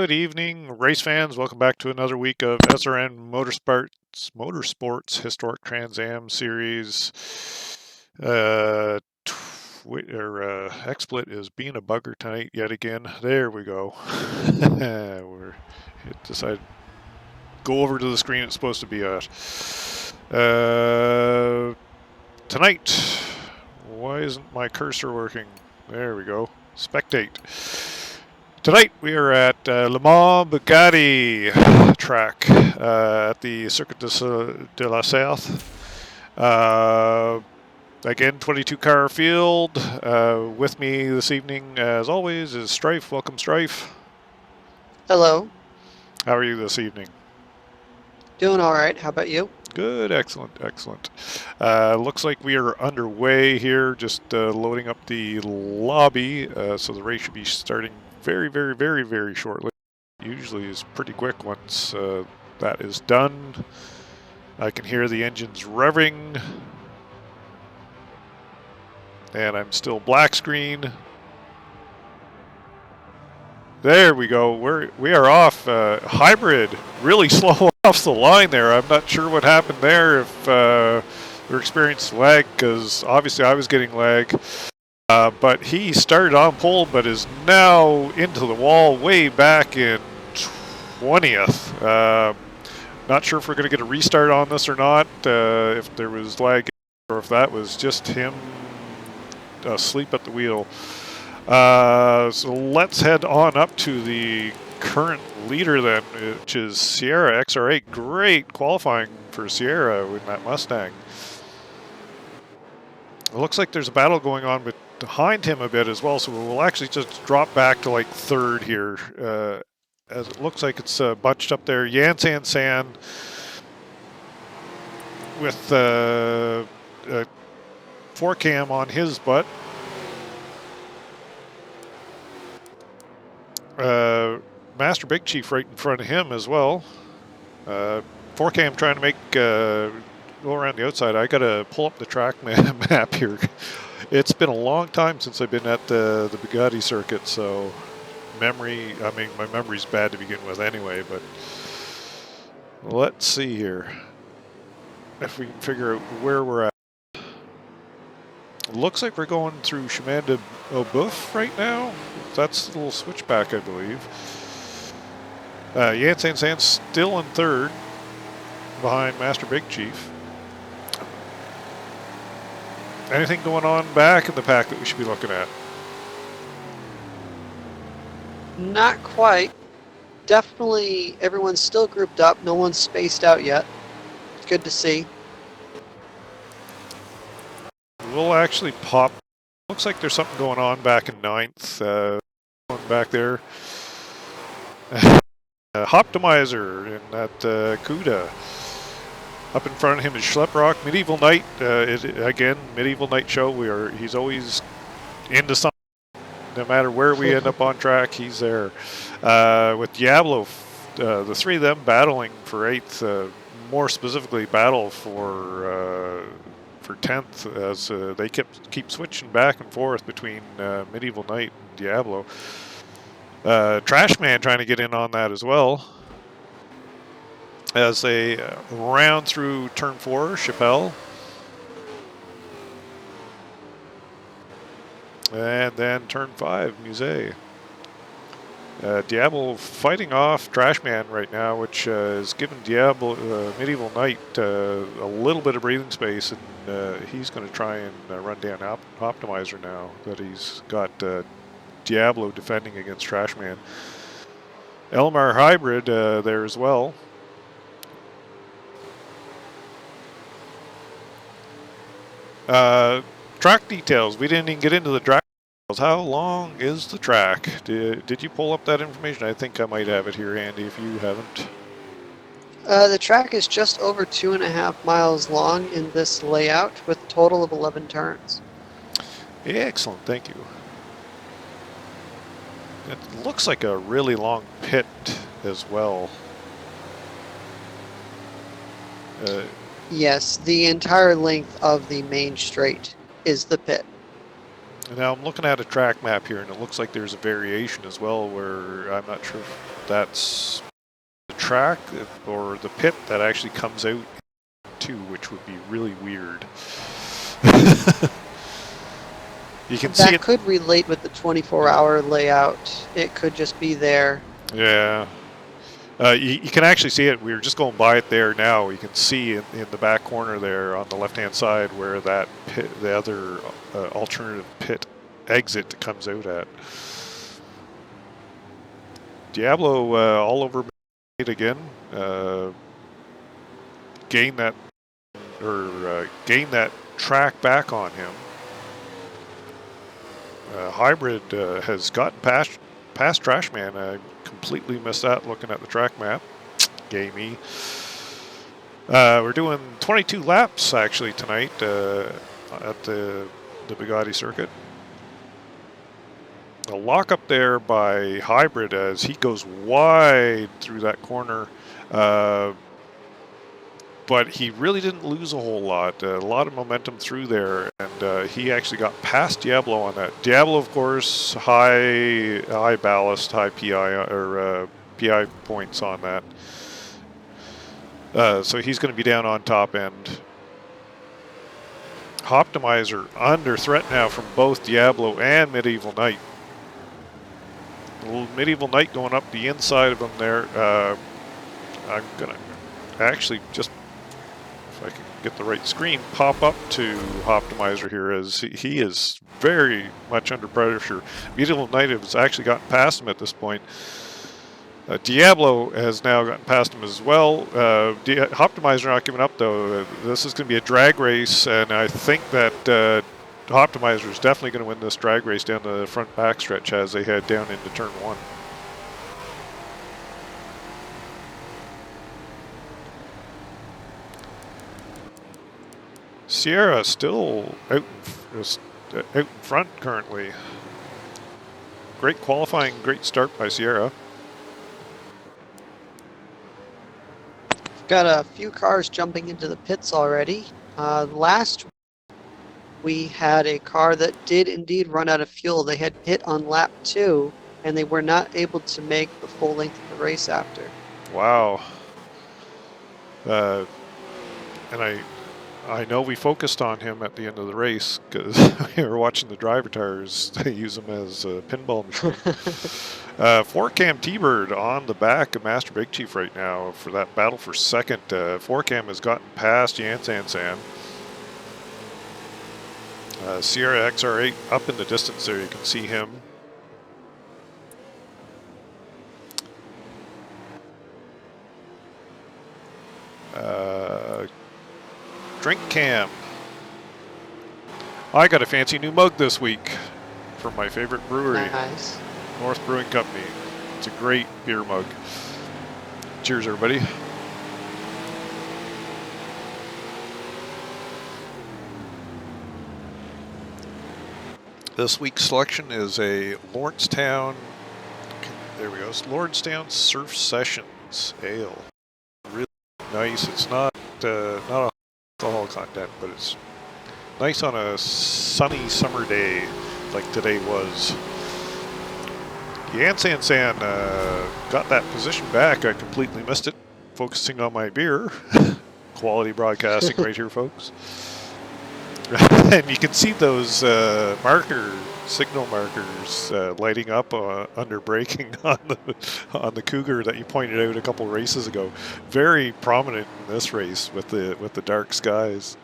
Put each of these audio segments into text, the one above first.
Good evening, race fans. Welcome back to another week of SRN Motorsports Historic Trans Am Series. XSplit is being a bugger tonight yet again. There we go. It decided to go over to the screen it's supposed to be at. Tonight, why isn't my cursor working? There we go. Spectate. Tonight we are at Le Mans Bugatti track at the Circuit de la South. Again, 22 car field. With me this evening, as always, is Strife. Welcome, Strife. Hello. How are you this evening? Doing all right. How about you? Good, excellent, excellent. Looks like we are underway here, just loading up the lobby, so the race should be starting very shortly. Usually is pretty quick once that is done. I can hear the engines revving, and I'm still black screen. There we go. We are off. Hybrid really slow off the line there. I'm not sure what happened there. If we experienced lag, because obviously I was getting lag. But he started on pole, but is now into the wall way back in 20th. Not sure if we're going to get a restart on this or not. If there was lag, or if that was just him asleep at the wheel. So let's head on up to the current leader then, which is Sierra XR8. Great qualifying for Sierra in that Mustang. It looks like there's a battle going on behind him a bit as well, so we'll actually just drop back to like third here, as it looks like it's bunched up there. Yan San with a 4-cam on his butt. Master Big Chief right in front of him as well. 4-cam trying to make go around the outside. I gotta pull up the track map here. It's been a long time since I've been at the Bugatti circuit, so my memory's bad to begin with anyway, but let's see here if we can figure out where we're at. Looks like we're going through Chemin de Beauboeuf right now. That's a little switchback, I believe. Yan San still in third behind Master Big Chief. Anything going on back in the pack that we should be looking at? Not quite. Definitely everyone's still grouped up. No one's spaced out yet. It's good to see. We'll actually pop. Looks like there's something going on back in ninth. Back there. Optimizer in that CUDA. Up in front of him is Schlepprock. Medieval Knight, again, Medieval Knight show. He's always into something. No matter where we end up on track, he's there. With Diablo, the three of them battling for 8th, more specifically battle for 10th, as they keep switching back and forth between Medieval Knight and Diablo. Trashman trying to get in on that as well, as they round through turn 4, Chappelle. And then turn 5, Musée. Diablo fighting off Trashman right now, which has given Medieval Knight a little bit of breathing space, and he's going to try and run down Optimizer now that he's got Diablo defending against Trashman. Elmar Hybrid there as well. Track details. We didn't even get into the track details. How long is the track? Did you pull up that information? I think I might have it here, Andy, if you haven't. The track is just over 2.5 miles long in this layout with a total of 11 turns. Excellent, thank you. It looks like a really long pit as well. Yes, the entire length of the main straight is the pit. Now I'm looking at a track map here, and it looks like there's a variation as well, where I'm not sure that's the track or the pit that actually comes out too, which would be really weird. You can see That it. could relate with the 24-hour layout. It could just be there. Yeah. You can actually see it. We were just going by it there now. You can see in the back corner there on the left-hand side where that pit, the other alternative pit exit comes out at. Diablo all over it again. Gain that track back on him. Hybrid has gotten past Trashman. I completely missed that looking at the track map. Gamey. We're doing 22 laps actually tonight at the Bugatti circuit. A lock up there by Hybrid as he goes wide through that corner. But he really didn't lose a whole lot. A lot of momentum through there, and he actually got past Diablo on that. Diablo, of course, high ballast, high PI or PI points on that. So he's going to be down on top end. Optimizer under threat now from both Diablo and Medieval Knight. Medieval Knight going up the inside of him there. I'm going to actually just, if I can get the right screen, pop up to Optimizer here as he is very much under pressure. Medieval Knight has actually gotten past him at this point. Diablo has now gotten past him as well. Optimizer not giving up though. This is going to be a drag race, and I think that Optimizer is definitely going to win this drag race down the front backstretch as they head down into turn one. Sierra still out in front currently. Great qualifying, great start by Sierra. Got a few cars jumping into the pits already. Last we had a car that did indeed run out of fuel. They had hit on lap 2, and they were not able to make the full length of the race after. Wow. And I know we focused on him at the end of the race because we were watching the driver tires use him as a pinball machine. 4Cam T-Bird on the back of Master Big Chief right now for that battle for second. 4Cam has gotten past Yan San San. Sierra XR8 up in the distance there, you can see him. Drink Cam. I got a fancy new mug this week from my favorite brewery. Nice. North Brewing Company. It's a great beer mug. Cheers, everybody. This week's selection is a Lawrencetown, there we go, it's Lawrencetown Surf Sessions Ale. Really nice. It's not alcohol content, but it's nice on a sunny summer day like today was. Yan San San got that position back. I completely missed it. Focusing on my beer. Quality broadcasting right here, folks. And you can see those signal markers lighting up under braking on the Cougar that you pointed out a couple races ago. Very prominent in this race with the dark skies.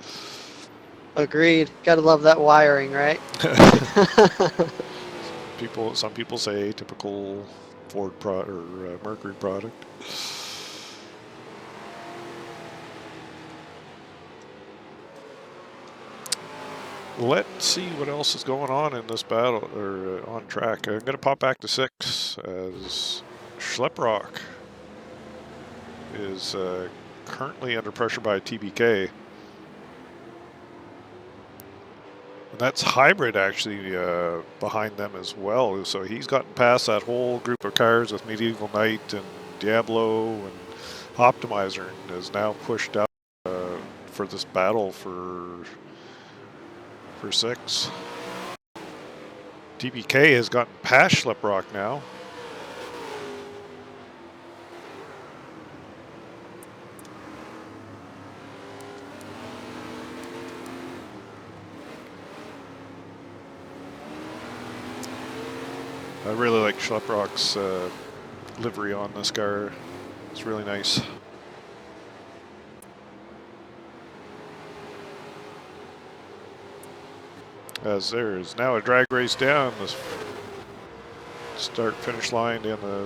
Agreed. Gotta love that wiring, right? Some people say typical Ford Mercury product. Let's see what else is going on in this battle, or on track. I'm going to pop back to 6 as Schlepprock is currently under pressure by TBK. And that's Hybrid actually behind them as well. So he's gotten past that whole group of cars with Medieval Knight and Diablo and Optimizer, and is now pushed up for this battle for 6. TBK has gotten past Schlepprock now. I really like Schleprock's livery on this car. It's really nice. As there is now a drag race down the start-finish line in the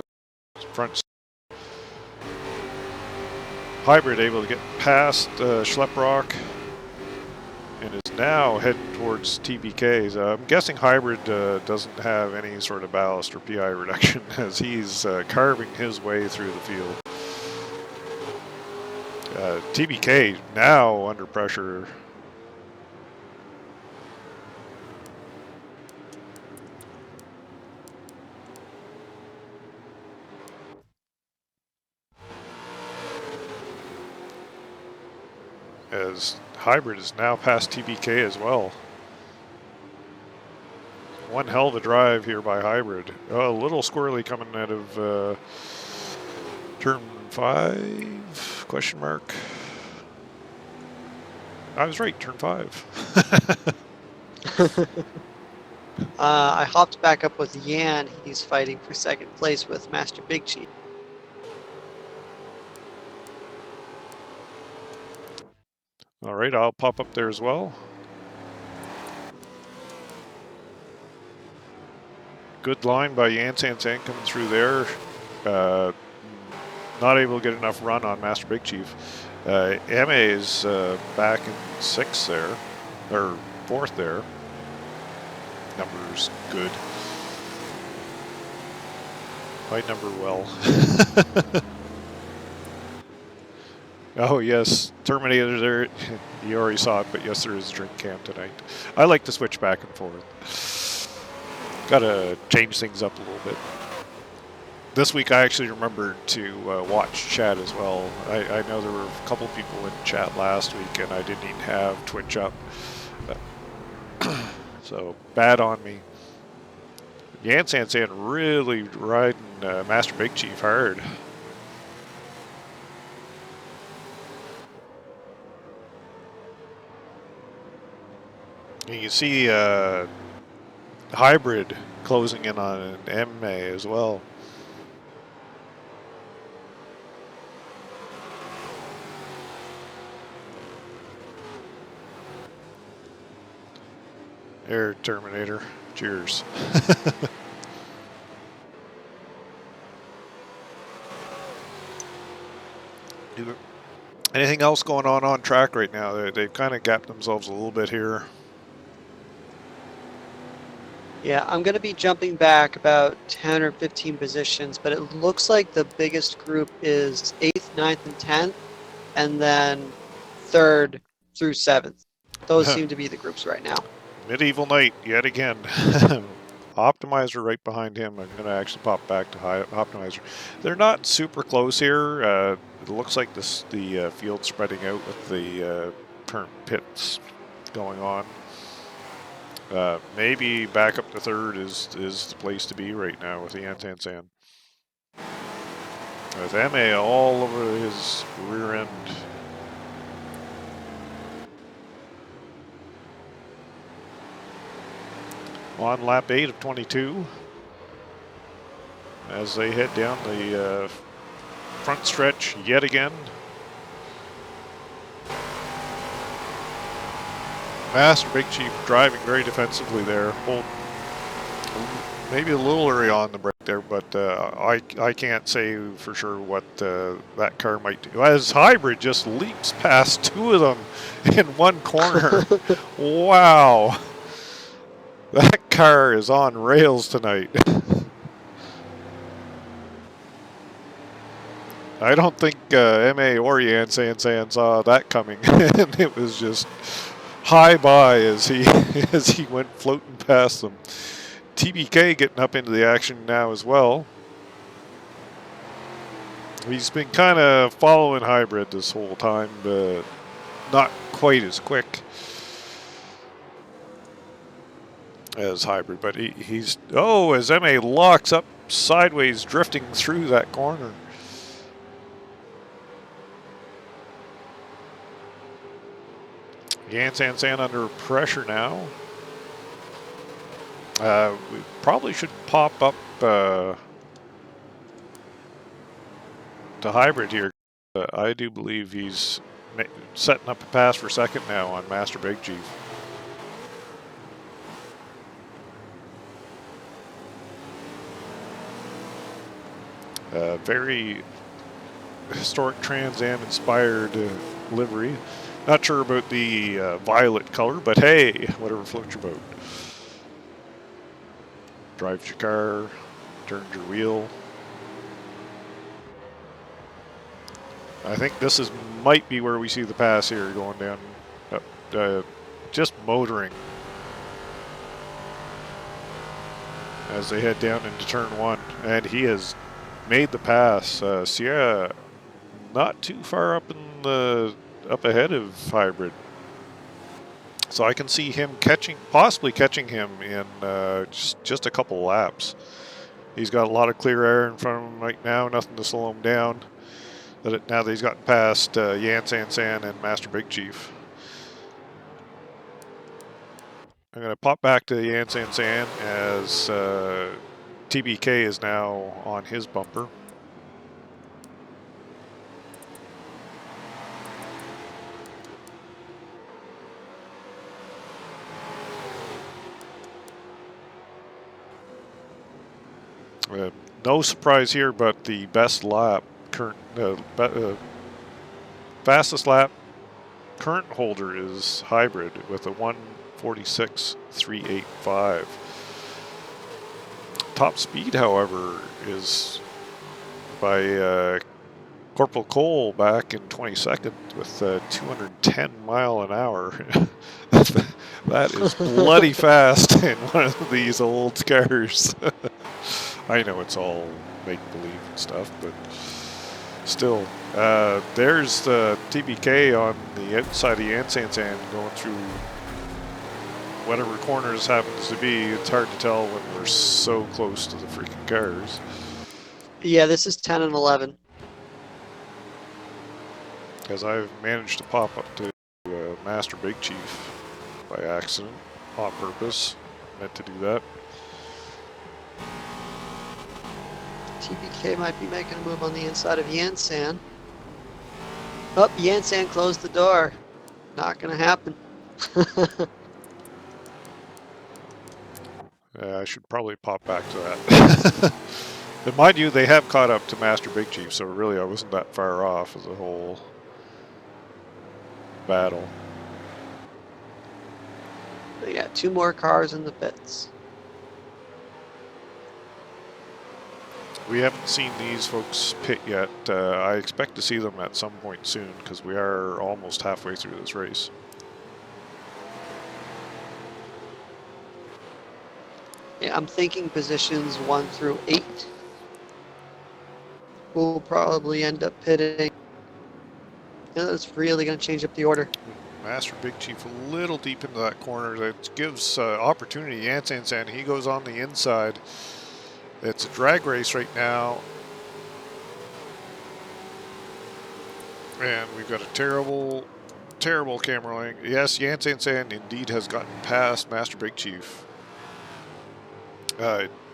front. Hybrid able to get past Schleprock and is now heading towards TBKs. I'm guessing Hybrid doesn't have any sort of ballast or PI reduction as he's carving his way through the field. TBK now under pressure. As Hybrid is now past TBK as well. One hell of a drive here by Hybrid. A little squirrely coming out of turn 5, question mark. I was right, turn 5. I hopped back up with Yan. He's fighting for second place with Master Big Chief. All right, I'll pop up there as well. Good line by Yan Sansan coming through there. Not able to get enough run on Master Big Chief. MA is back in 6th there, or 4th there. Numbers good. I number well. Oh yes, Terminator there. You already saw it, but yes, there is a drink cam tonight. I like to switch back and forth. Gotta change things up a little bit. This week I actually remembered to watch chat as well. I know there were a couple people in chat last week and I didn't even have Twitch up. So bad on me. Yan Sansan really riding Master Big Chief hard. You can see Hybrid closing in on an MA as well. Air Terminator. Cheers. Anything else going on track right now? They've kind of gapped themselves a little bit here. Yeah, I'm going to be jumping back about 10 or 15 positions, but it looks like the biggest group is 8th, 9th, and 10th, and then 3rd through 7th. Those seem to be the groups right now. Medieval Knight, yet again. Optimizer right behind him. I'm going to actually pop back to Optimizer. They're not super close here. It looks like the field spreading out with the current pits going on. Maybe back up to 3rd is the place to be right now with the Yan Sansan. With MA all over his rear end. On lap 8 of 22. As they head down the front stretch yet again. Master Big Chief driving very defensively there. Maybe a little early on the brake there, but I can't say for sure what that car might do. As Hybrid just leaps past 2 of them in one corner. Wow. That car is on rails tonight. I don't think MA or Yan Sansan saw that coming. And it was just high by as he went floating past them. TBK getting up into the action now as well. He's been kind of following Hybrid this whole time, but not quite as quick as Hybrid. But he's as MA locks up sideways, drifting through that corner. Yan Sansan under pressure now. We probably should pop up to hybrid here. I do believe he's setting up a pass for second now on Master Big Chief. Very historic Trans Am inspired livery. Not sure about the violet color, but hey, whatever floats your boat. Drives your car, turns your wheel. I think this might be where we see the pass here going down, just motoring as they head down into turn one, and he has made the pass. Sierra not too far up ahead of hybrid, so I can see him possibly catching him in just a couple laps. He's got a lot of clear air in front of him right now, nothing to slow him down. Now that he's gotten past Yan San San and Master Big Chief. I'm going to pop back to Yan San San as TBK is now on his bumper. No surprise here, but the best lap, fastest lap current holder is hybrid with a 1:46.385. Top speed, however, is by Corporal Cole back in 22nd with 210 mile an hour. That is bloody fast in one of these old cars. I know it's all make-believe and stuff, but still. There's the TBK on the outside of Yan San San going through whatever corners happens to be. It's hard to tell when we're so close to the freaking cars. Yeah, this is 10 and 11. Because I've managed to pop up to Master Big Chief by accident, on purpose. Meant to do that. TBK might be making a move on the inside of Yansan. Oh, Yansan closed the door. Not going to happen. I should probably pop back to that. But mind you, they have caught up to Master Big Chief, so really I wasn't that far off as a whole battle. They got 2 more cars in the pits. We haven't seen these folks pit yet. I expect to see them at some point soon because we are almost halfway through this race. Yeah, I'm thinking positions 1 through 8 will probably end up pitting. Yeah, that's really going to change up the order. Master Big Chief a little deep into that corner. That gives opportunity. Yan San San, he goes on the inside. It's a drag race right now. And we've got a terrible camera angle. Yes, Yan San San indeed has gotten past Master Big Chief.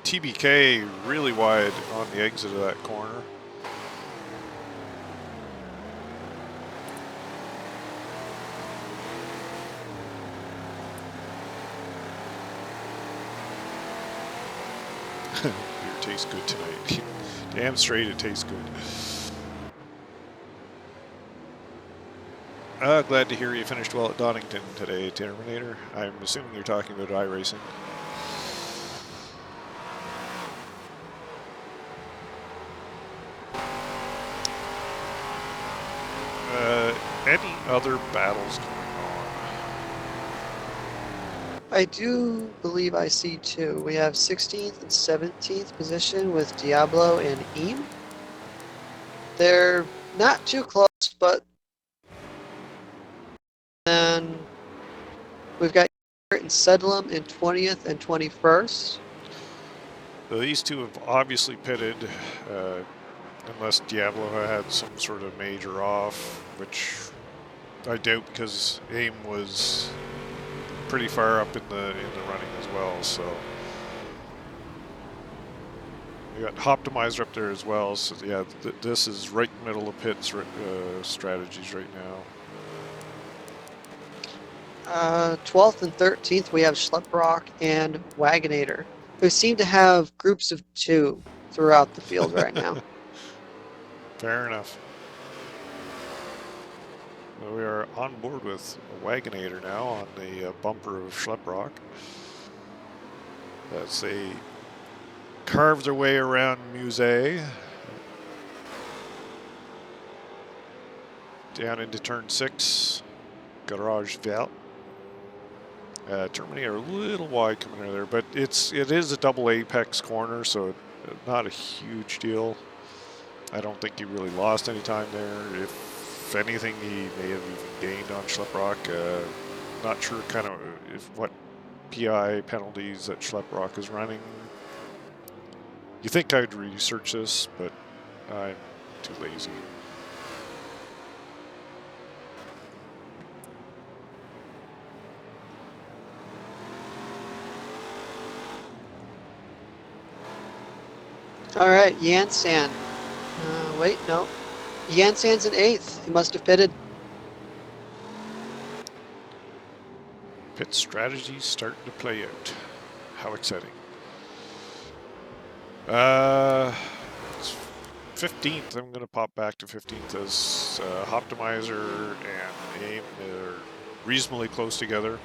TBK really wide on the exit of that corner. Beer tastes good tonight. Damn straight it tastes good. Glad to hear you finished well at Donington today, Terminator. I'm assuming you're talking about iRacing. Any other battles going on? I do believe I see 2. We have 16th and 17th position with Diablo and Eam. They're not too close, but then we've got and Sedlum in 20th and 21st. So these two have obviously pitted, unless Diablo had some sort of major off, which I doubt because AIM was pretty far up in the running as well. So We got Optimizer up there as well. So yeah, this is right middle of pits strategies right now. 12th and 13th, we have Schleprock and Wagonator, who seem to have groups of 2 throughout the field right now. Fair enough. Well, we are on board with a Wagonator now on the bumper of Schleprock. As they carve their way around Musée. Down into turn 6. Garage Vert. Terminator a little wide coming out of there, but it is a double apex corner, so not a huge deal. I don't think he really lost any time there. If anything, he may have even gained on Schleprock. Not sure kind of what PI penalties that Schleprock is running. You think I'd research this, but I'm too lazy. All right, Yansan. Wait, no. Yansan's in 8th. He must have pitted. Pit strategies starting to play out. How exciting. It's 15th. I'm going to pop back to 15th as Optimizer and AIM are reasonably close together.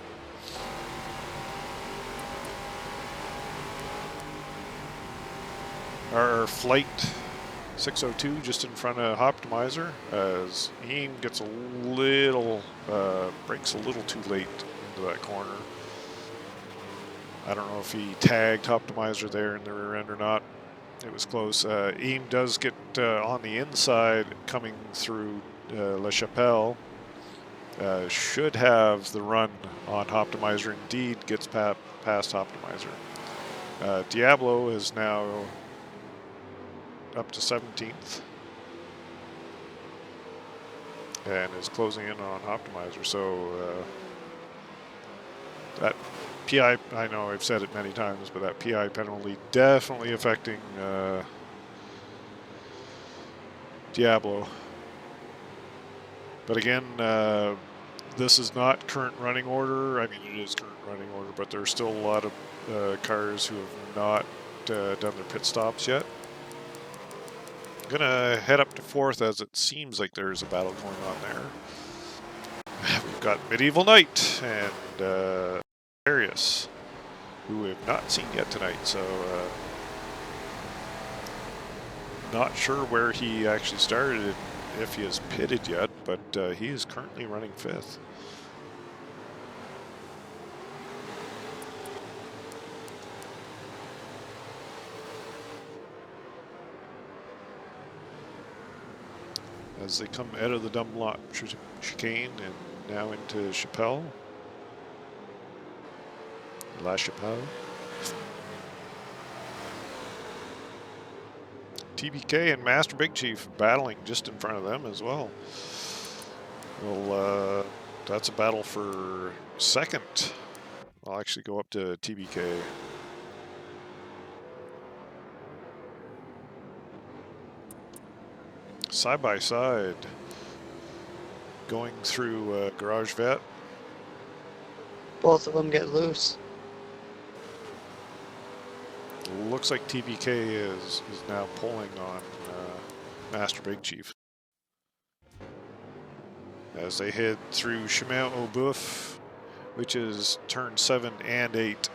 Our flight 602 just in front of Optimizer as AIM gets a little, brakes a little too late into that corner. I don't know if he tagged Optimizer there in the rear end or not. It was close. AIM does get on the inside coming through La Chapelle. Should have the run on Optimizer. Indeed gets past Optimizer. Diablo is now up to 17th and is closing in on Optimizer. So that PI, I know I've said it many times, but that PI penalty definitely affecting Diablo. But again, this is not current running order. I mean, it is current running order, but there's still a lot of cars who have not done their pit stops yet. I'm gonna head up to 4th as it seems like there's a battle going on there. We've got Medieval Knight and Arius, who we have not seen yet tonight, so not sure where he actually started and if he has pitted yet, but he is currently running 5th. As they come out of the Dunlop chicane and now into Chapelle. La Chapelle. TBK and Master Big Chief battling just in front of them as well. Well, that's a battle for 2nd. I'll actually go up to TBK. Side by side, going through Garage Vet. Both of them get loose. Looks like TBK is now pulling on Master Big Chief. As they head through Chemin au Boeuf, which is turn 7 and 8.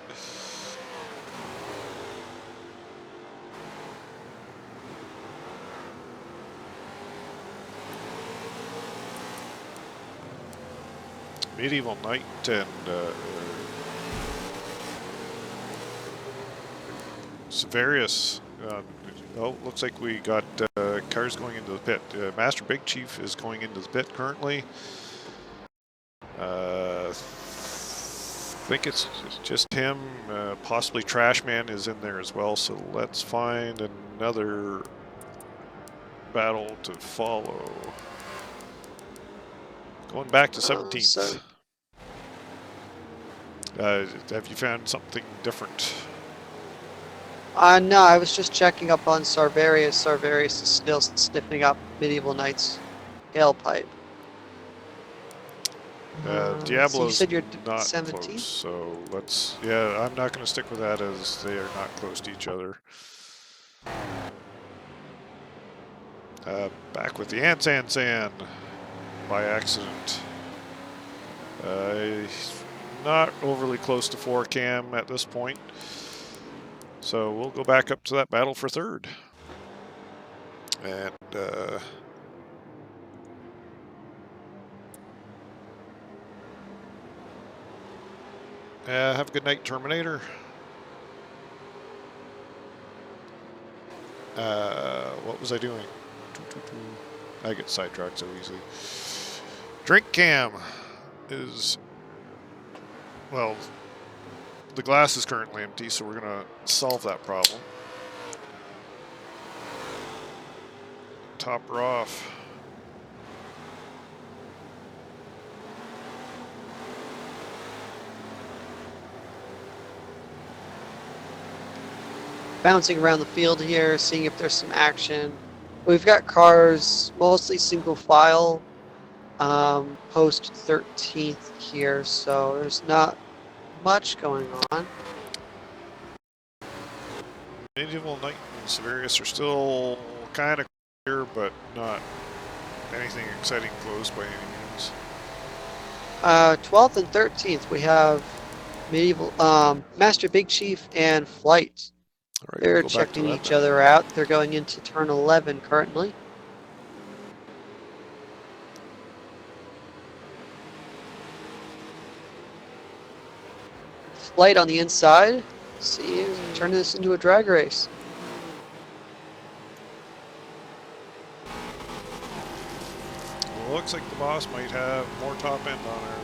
Medieval Knight and Severius. Oh, looks like we got cars going into the pit. Master Big Chief is going into the pit currently. I think it's just him. Possibly Trashman is in there as well. So let's find another battle to follow. Going back to 17th. Have you found something different? No, I was just checking up on Sarvarius. Sarvarius is still sniffing up Medieval Knight's tailpipe. So you Diablo's said you're not close, 17th? so let's. Yeah, I'm not going to stick with that as they are not close to each other. Back with the Ansan by accident. Not overly close to 4cam at this point. So we'll go back up to that battle for third. And have a good night, Terminator. What was I doing? I get sidetracked so easily. Drink cam is, well, the glass is currently empty, so we're going to solve that problem. Top her off. Bouncing around the field here, seeing if there's some action. We've got cars, mostly single file, post 13th here, so there's not much going on. Medieval Knight and Severius are still kind of clear, but not anything exciting close by any means. 12th and 13th, we have Medieval, Master Big Chief and Flight. All right, They're we'll go back to checking that each then. other out. They're going into turn 11 currently. Flight on the inside. See, turn this into a drag race. Well, looks like the boss might have more top end on her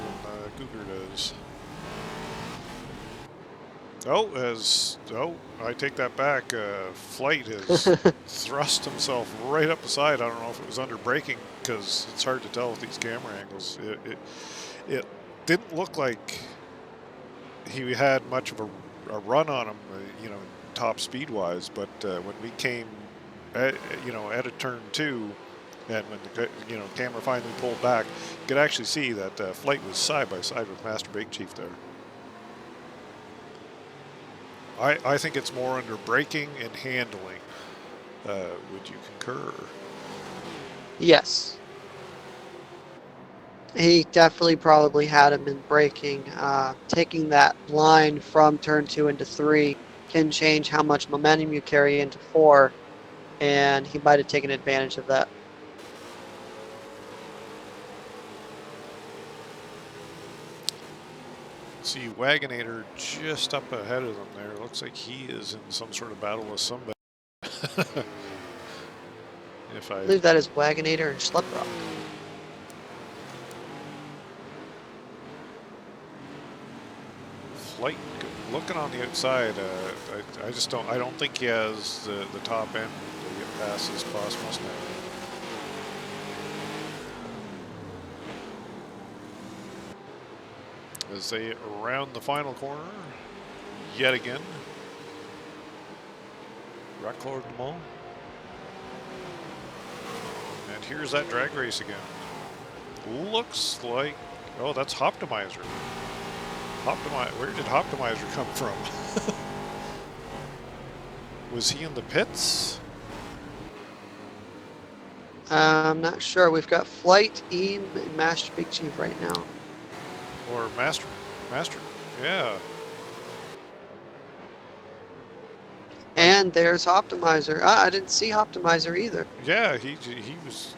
than Cougar does. I take that back. Flight has thrust himself right up the side. I don't know if it was under braking because it's hard to tell with these camera angles. It didn't look like he had much of a run on him, top speed wise. But when we came, at a turn 2, and when the camera finally pulled back, you could actually see that Flight was side by side with Master Big Chief there. I think it's more under braking and handling. Would you concur? Yes. He definitely probably had him in braking. Taking that line from turn 2 into 3 can change how much momentum you carry into 4, and he might have taken advantage of that. See Wagonator just up ahead of them there. Looks like he is in some sort of battle with somebody. I believe that is Wagonator and Schleprock. Flight looking on the outside. I don't think he has the top end to get past his boss Mustang. As they round the final corner, yet again. Record Le Mans. And here's that drag race again. Looks like, oh, that's Optimizer. Where did Optimizer come from? Was he in the pits? I'm not sure. We've got Flight, Eam, and Master Big Chief right now. Or Master, yeah. And there's Optimizer. I didn't see Optimizer either. Yeah, he was.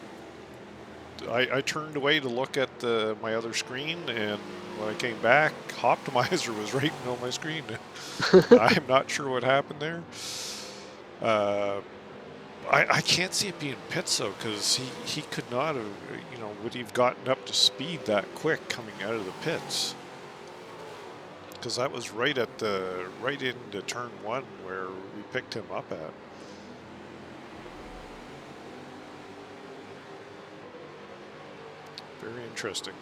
I turned away to look at my other screen, and when I came back, Optimizer was right on my screen. I'm not sure what happened there. I can't see it being pits though, because he could not have, would he have gotten up to speed that quick coming out of the pits? Because that was right into turn 1 where we picked him up at. Very interesting.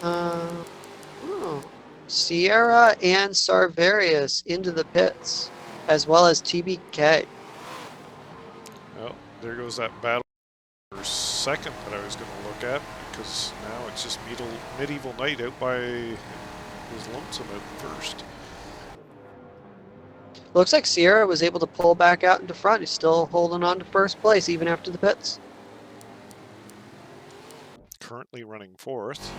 Oh. Sierra and Sarvarius into the pits, as well as TBK. Well, there goes that battle for second that I was going to look at, because now it's just Medieval Knight out by his lonesome at first. Looks like Sierra was able to pull back out into front. He's still holding on to first place even after the pits. Currently running fourth.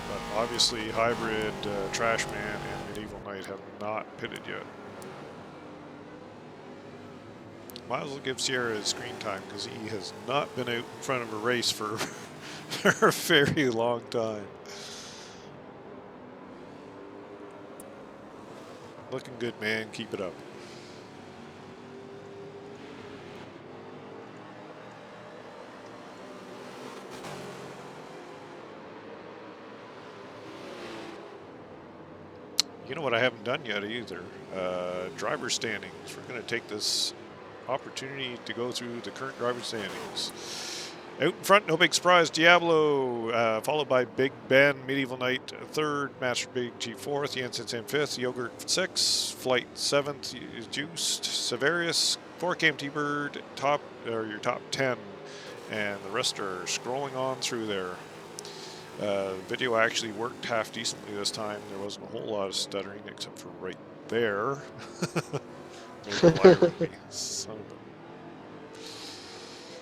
But obviously Hybrid, Trashman, and Medieval Knight have not pitted yet. Might as well give Sierra his screen time, because he has not been out in front of a race for, for a very long time. Looking good, man. Keep it up. You know what I haven't done yet either? Driver standings. We're going to take this opportunity to go through the current driver standings. Out in front, no big surprise, Diablo, followed by Big Ben, Medieval Knight third, Master Big G fourth, Jensen Sam fifth, Yogurt sixth, Flight seventh, Juiced, Severius, 4K T-Bird, your top 10, and the rest are scrolling on through there. Video actually worked half decently this time. There wasn't a whole lot of stuttering except for right there. Made a liar of me, son of a...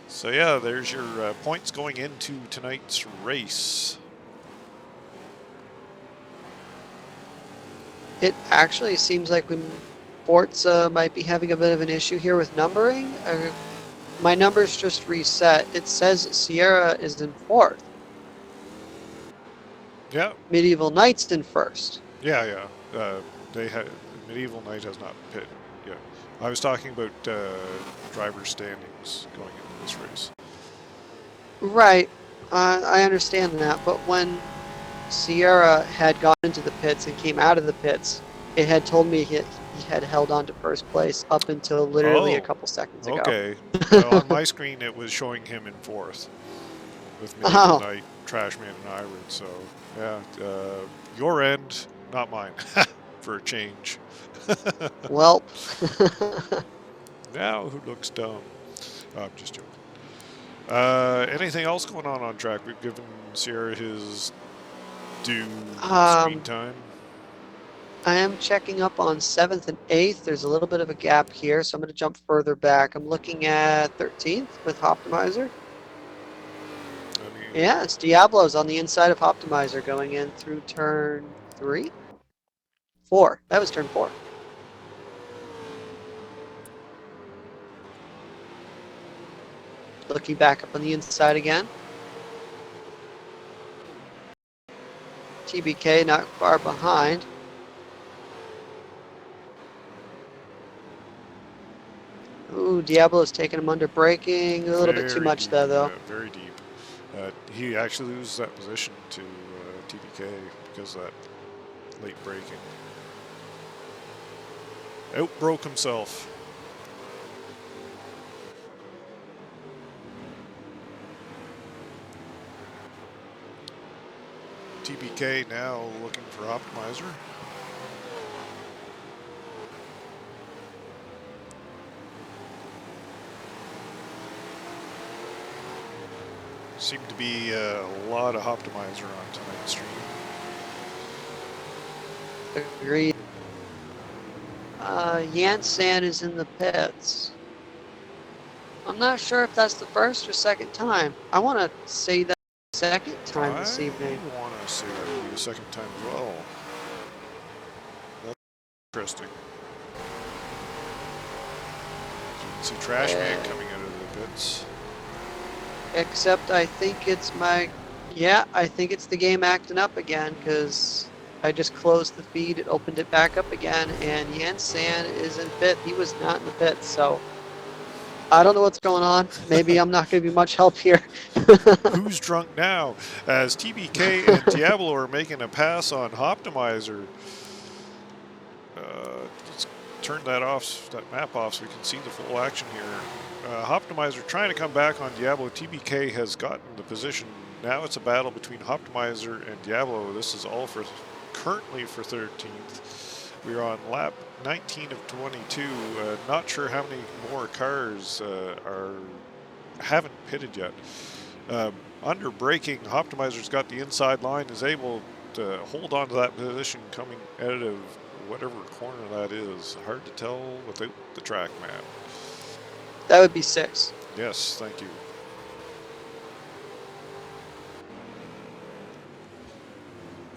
So yeah, there's your points going into tonight's race. It actually seems like Forza might be having a bit of an issue here with numbering. My numbers just reset. It says Sierra is in fourth. Yeah. Medieval Knight's in first. Yeah. Medieval Knight has not pitted yet. I was talking about driver standings going into this race. Right. I understand that, but when Sierra had gone into the pits and came out of the pits, it had told me he had held on to first place up until literally a couple seconds ago. Okay. On my screen, it was showing him in fourth with Medieval Knight, Trashman, and Hybrid. So, yeah, your end, not mine, for a change. Well. Now who looks dumb? Oh, I'm just joking. Anything else going on track? We've given Sierra his due screen time. I am checking up on 7th and 8th. There's a little bit of a gap here, so I'm going to jump further back. I'm looking at 13th with Optimizer. Yeah, it's Diablo's on the inside of Optimizer going in through turn 3? 4. That was turn 4. Looking back up on the inside again. TBK not far behind. Ooh, Diablo's taking him under braking. A little bit too much there, though. Yeah, very deep. He actually loses that position to TBK because of that late braking. Outbroke himself. TBK now looking for Optimizer. Seemed to be a lot of Optimizer on tonight's stream. Agreed. Jansen is in the pits. I'm not sure if that's the first or second time. I want to say that second time this evening. I want to say that would be the second time as well. That's interesting. You can see Trashman coming out of the pits. Except I think it's I think it's the game acting up again, because I just closed the feed, it opened it back up again, and Jansen is in pit. He was not in the pit, so I don't know what's going on. Maybe I'm not going to be much help here. Who's drunk now? As TBK and Diablo are making a pass on Optimizer. Let's turn that map off so we can see the full action here. Optimizer trying to come back on Diablo. TBK has gotten the position now it's a battle between Optimizer and Diablo. This is all for currently for 13th. We're on lap 19 of 22. Not sure how many more cars haven't pitted yet. Under braking, Optimizer's got the inside line, is able to hold on to that position coming out of whatever corner that is. Hard to tell without the track map. That would be 6. Yes, thank you.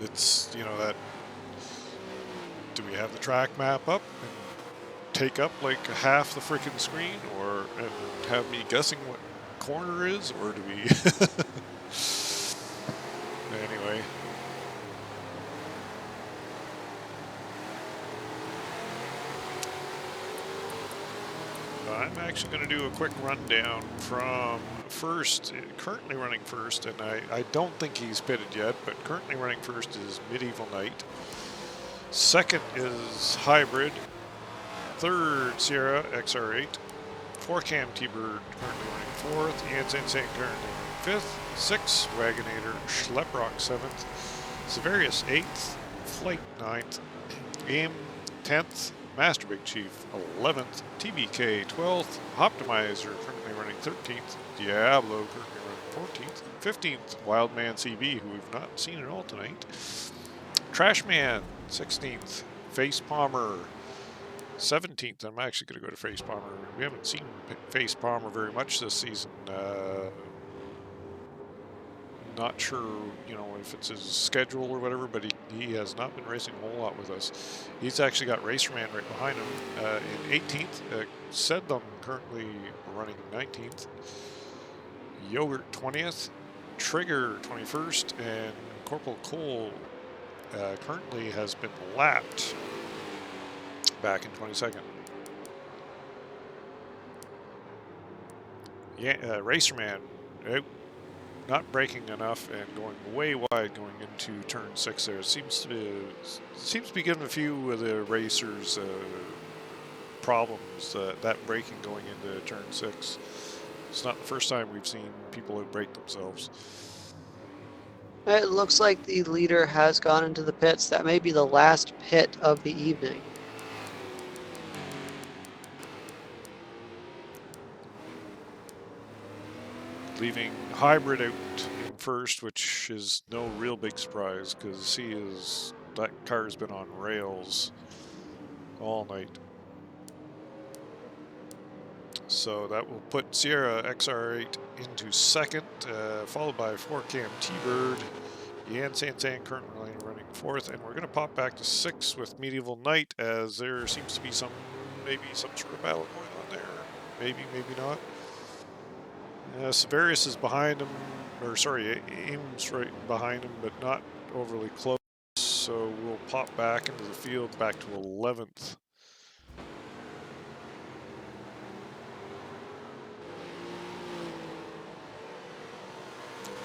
It's, you know, that, do we have the track map up and take up like half the freaking screen, or and have me guessing what corner is, or do we anyway. I'm actually going to do a quick rundown from first, currently running first, and I don't think he's pitted yet, but currently running first is Medieval Knight. Second is Hybrid. Third, Sierra XR8. 4-cam T-Bird currently running fourth. Insane currently running fifth. 6, Wagonator Schlepprock 7th. Severius 8th. Flight 9th. Aim 10th. Master Big Chief 11th, TBK 12th, Optimizer currently running 13th, Diablo currently running 14th, 15th, Wildman CB, who we've not seen at all tonight, Trashman 16th, Face Palmer 17th. I'm actually going to go to Face Palmer. We haven't seen Face Palmer very much this season. Not sure, you know, if it's his schedule or whatever, but he has not been racing a whole lot with us. He's actually got Racerman right behind him in 18th. Sedlum currently running 19th. Yogurt 20th. Trigger 21st. And Corporal Cole currently has been lapped back in 22nd. Yeah, Racerman out. Not braking enough and going way wide going into turn 6 there. It seems to be giving a few of the racers problems, that braking going into turn 6. It's not the first time we've seen people outbrake themselves. It looks like the leader has gone into the pits. That may be the last pit of the evening. Leaving Hybrid out in first, which is no real big surprise because that car's been on rails all night. So that will put Sierra XR8 into second, followed by 4-cam T-Bird. Yan San currently running fourth, and we're going to pop back to 6 with Medieval Knight, as there seems to be maybe some sort of battle going on there. Maybe, maybe not. Severius is behind him, or sorry, Aim's right behind him, but not overly close. So we'll pop back into the field, back to 11th.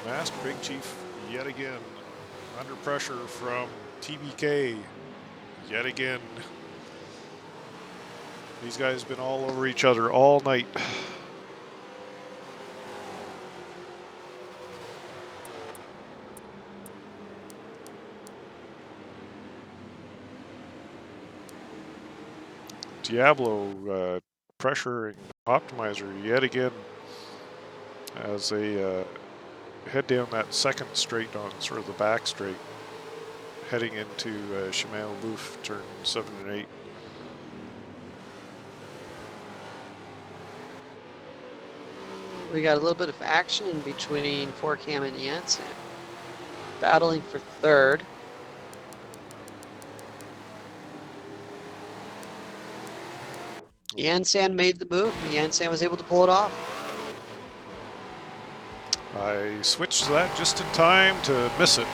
Master Big Chief yet again under pressure from TBK yet again. These guys have been all over each other all night. Diablo pressuring Optimizer yet again as they head down that second straight on sort of the back straight, heading into Shimano Booth turn 7 and 8. We got a little bit of action in between 4-cam and Jansen, battling for third. Jansen made the move, and Jansen was able to pull it off. I switched to that just in time to miss it.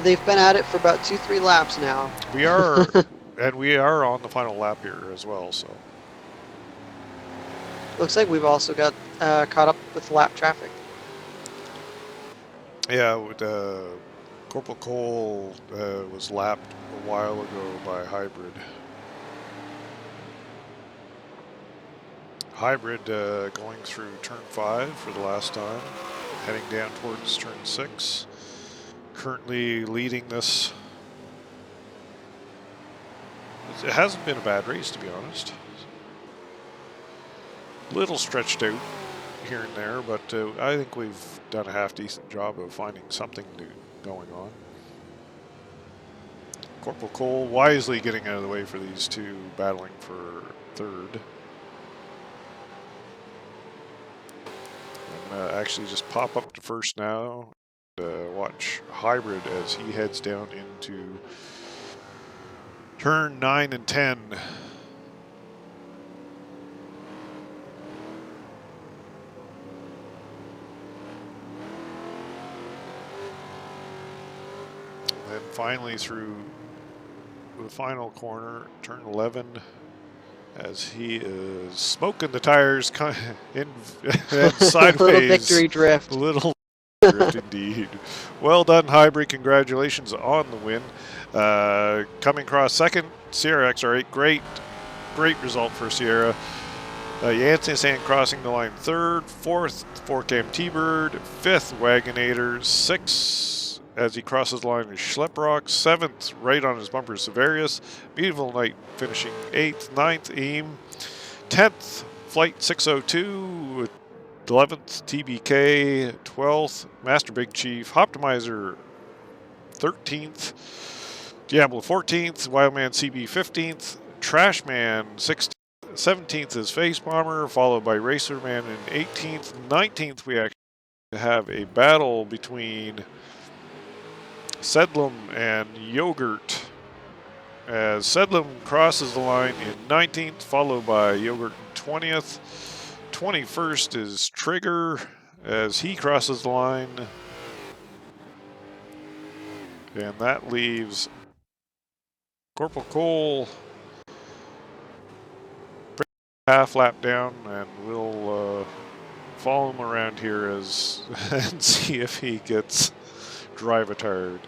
They've been at it for about 2-3 laps now. We are, and we are on the final lap here as well, so. Looks like we've also got caught up with lap traffic. Yeah, with, Corporal Cole was lapped a while ago by Hybrid. Hybrid going through turn 5 for the last time, heading down towards turn 6. Currently leading this. It hasn't been a bad race, to be honest. Little stretched out here and there, but I think we've done a half-decent job of finding something new going on. Corporal Cole wisely getting out of the way for these two battling for third. And actually just pop up to first now. Watch Hybrid as he heads down into turn 9 and 10. And then finally through the final corner, turn 11, as he is smoking the tires in sideways. Little victory drift. Little drift indeed. Well done, Hybrid. Congratulations on the win. Coming across second, Sierra XR8. Great result for Sierra. Janssen crossing the line third, fourth, 4Cam T-Bird, fifth, Wagonator, sixth, as he crosses the line is Schleprock, seventh, right on his bumper, Severius, Medieval Knight finishing eighth, ninth, Eam, 10th, Flight 602, 11th, TBK, 12th, Master Big Chief, Optimizer, 13th, Diablo 14th, Wildman CB 15th, Trashman 16th, 17th is Face Bomber, followed by Racerman in 18th. 19th, we actually have a battle between Sedlum and Yogurt, as Sedlum crosses the line in 19th, followed by Yogurt in 20th. 21st is Trigger, as he crosses the line. And that leaves Corporal Cole half lap down, and we'll follow him around here as and see if he gets drive-a-tired.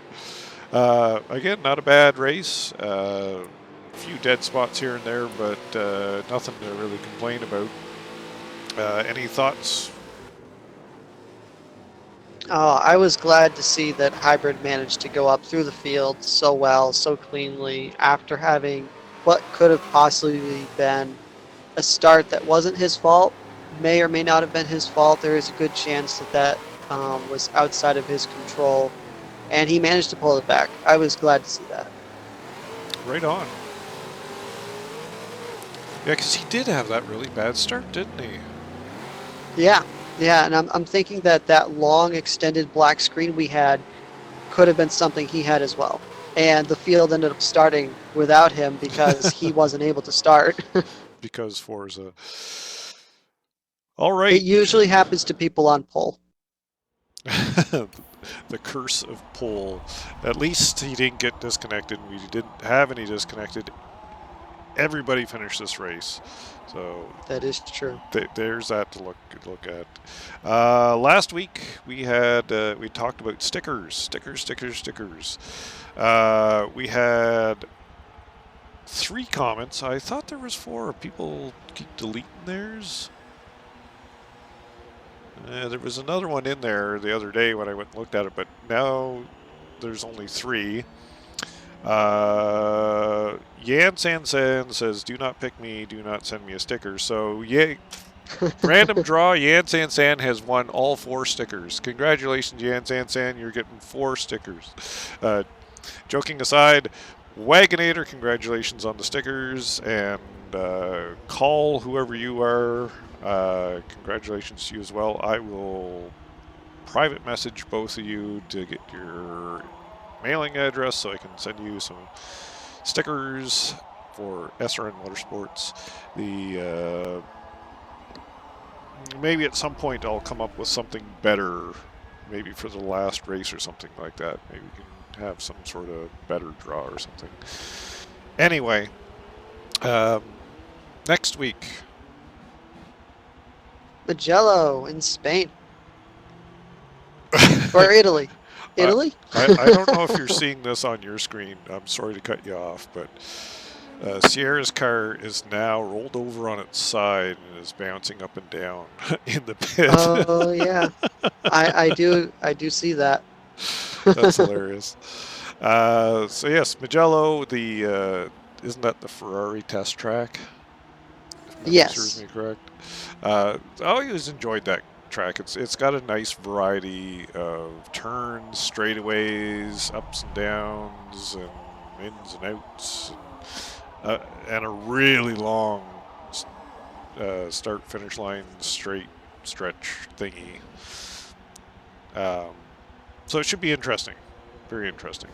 Again, not a bad race. A few dead spots here and there, but nothing to really complain about. Any thoughts? Oh, I was glad to see that Hybrid managed to go up through the field so well, so cleanly, after having what could have possibly been a start that wasn't his fault, may or may not have been his fault. There is a good chance that was outside of his control, and he managed to pull it back. I was glad to see that. Right on. Yeah, because he did have that really bad start, didn't he? Yeah, and I'm thinking that long extended black screen we had could have been something he had as well. And the field ended up starting without him because he wasn't able to start. Because Forza. All right. It usually happens to people on pole. The curse of pole. At least he didn't get disconnected. We didn't have any disconnected. Everybody finished this race. So that is true. There's that to look at. Last week we had we talked about stickers. We had 3 comments. I thought there was 4. People keep deleting theirs. There was another one in there the other day when I went and looked at it, but now there's only 3. Yan San says, "Do not pick me, do not send me a sticker." So, yeah, random draw, Yan San has won all 4 stickers. Congratulations, Yan San, you're getting 4 stickers. Joking aside, Wagonator, congratulations on the stickers, and call whoever you are, congratulations to you as well. I will private message both of you to get your mailing address so I can send you some stickers for SRN Motorsports. Maybe at some point I'll come up with something better, maybe for the last race or something like that. Maybe we can have some sort of better draw or something. Anyway, next week, Magello in Spain. Or Italy. Italy? I don't know if you're seeing this on your screen. I'm sorry to cut you off, but Sierra's car is now rolled over on its side and is bouncing up and down in the pit. Oh yeah, I do see that. That's hilarious. So yes, Mugello, isn't that the Ferrari test track? If memory serves Yes. me correct. I always enjoyed that track. It's got a nice variety of turns, straightaways, ups and downs, and ins and outs, and a really long start finish line straight stretch thingy. Um, so it should be interesting, very interesting.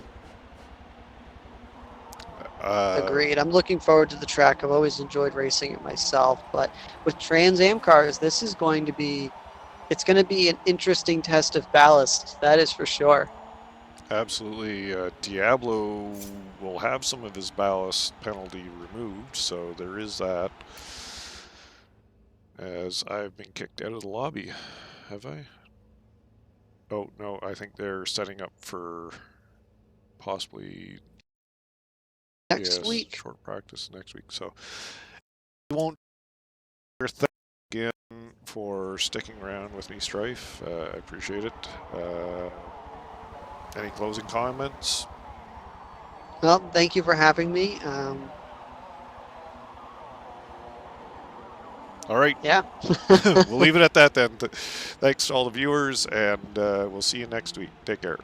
Uh, Agreed. I'm looking forward to the track. I've always enjoyed racing it myself, but with Trans Am cars, this is going to be it's going to be an interesting test of ballast. That is for sure. Absolutely. Diablo will have some of his ballast penalty removed, so there is that. As I've been kicked out of the lobby. Have I? Oh, no, I think they're setting up for possibly, Next yes, week. short practice next week. So, we won't thank again for sticking around with me, Strife. I appreciate it. Any closing comments? Well, thank you for having me. All right. Yeah. We'll leave it at that then. Thanks to all the viewers, and we'll see you next week. Take care.